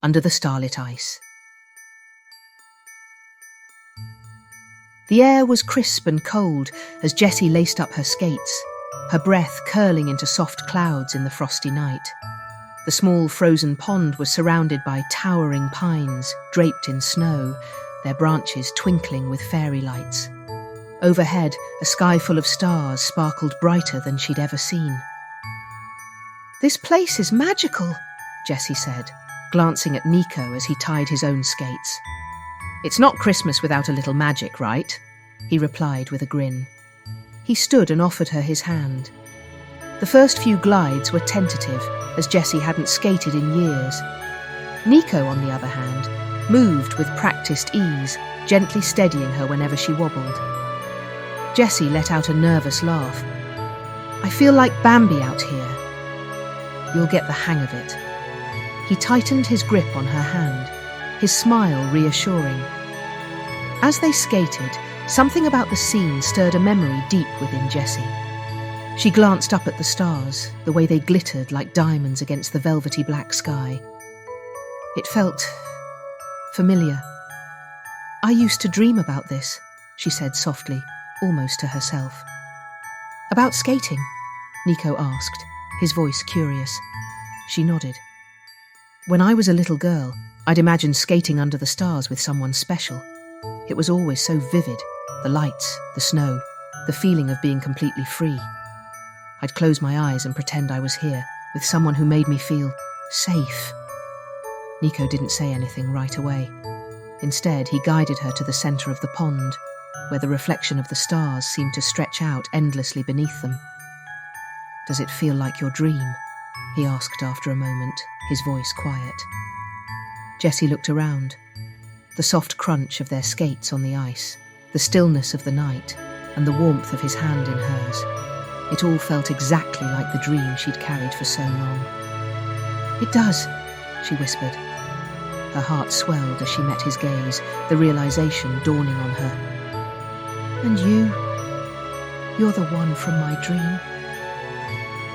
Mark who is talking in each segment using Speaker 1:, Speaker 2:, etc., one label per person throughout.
Speaker 1: under the starlit ice. The air was crisp and cold as Jessie laced up her skates, her breath curling into soft clouds in the frosty night. The small frozen pond was surrounded by towering pines draped in snow, their branches twinkling with fairy lights. Overhead, a sky full of stars sparkled brighter than she'd ever seen. "This place is magical," Jessie said, glancing at Nico as he tied his own skates. "It's not Christmas without a little magic, right?" he replied with a grin. He stood and offered her his hand. The first few glides were tentative, as Jessie hadn't skated in years. Nico, on the other hand, moved with practiced ease, gently steadying her whenever she wobbled. Jessie let out a nervous laugh. "I feel like Bambi out here." "You'll get the hang of it." He tightened his grip on her hand, his smile reassuring. As they skated, something about the scene stirred a memory deep within Jessie. She glanced up at the stars, the way they glittered like diamonds against the velvety black sky. It felt familiar. "I used to dream about this," she said softly, almost to herself. "About skating?" Nico asked, his voice curious. She nodded. "When I was a little girl, I'd imagined skating under the stars with someone special. It was always so vivid, the lights, the snow, the feeling of being completely free. I'd close my eyes and pretend I was here, with someone who made me feel safe." Nico didn't say anything right away. Instead, he guided her to the center of the pond, where the reflection of the stars seemed to stretch out endlessly beneath them. "Does it feel like your dream?" he asked after a moment, his voice quiet. Jessie looked around. The soft crunch of their skates on the ice, the stillness of the night, and the warmth of his hand in hers. It all felt exactly like the dream she'd carried for so long. "It does," she whispered. Her heart swelled as she met his gaze, the realization dawning on her. "And you're the one from my dream."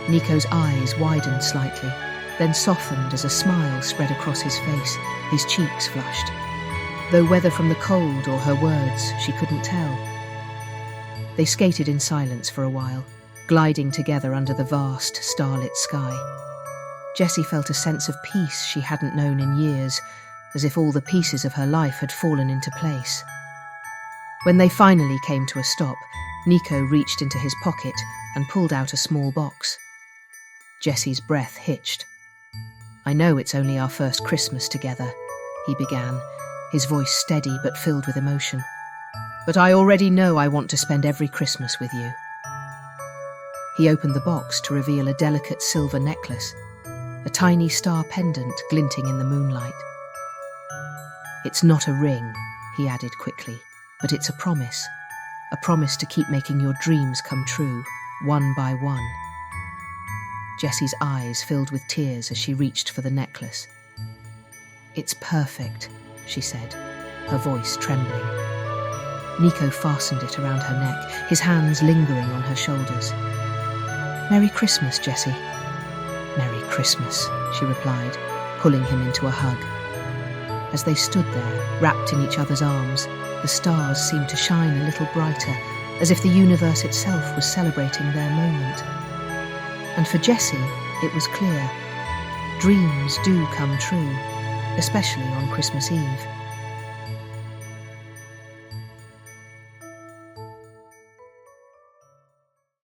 Speaker 1: Nico's eyes widened slightly, then softened as a smile spread across his face, his cheeks flushed. Though whether from the cold or her words, she couldn't tell. They skated in silence for a while, gliding together under the vast, starlit sky. Jessie felt a sense of peace she hadn't known in years, as if all the pieces of her life had fallen into place. When they finally came to a stop, Nico reached into his pocket and pulled out a small box. Jessie's breath hitched. "I know it's only our first Christmas together," he began, his voice steady but filled with emotion. "But I already know I want to spend every Christmas with you." He opened the box to reveal a delicate silver necklace, a tiny star pendant glinting in the moonlight. "It's not a ring," he added quickly, "but it's a promise to keep making your dreams come true, one by one." Jessie's eyes filled with tears as she reached for the necklace. "It's perfect," she said, her voice trembling. Nico fastened it around her neck, his hands lingering on her shoulders. "Merry Christmas, Jessie." "Merry Christmas," she replied, pulling him into a hug. As they stood there, wrapped in each other's arms, the stars seemed to shine a little brighter, as if the universe itself was celebrating their moment. And for Jessie, it was clear. Dreams do come true, especially on Christmas Eve.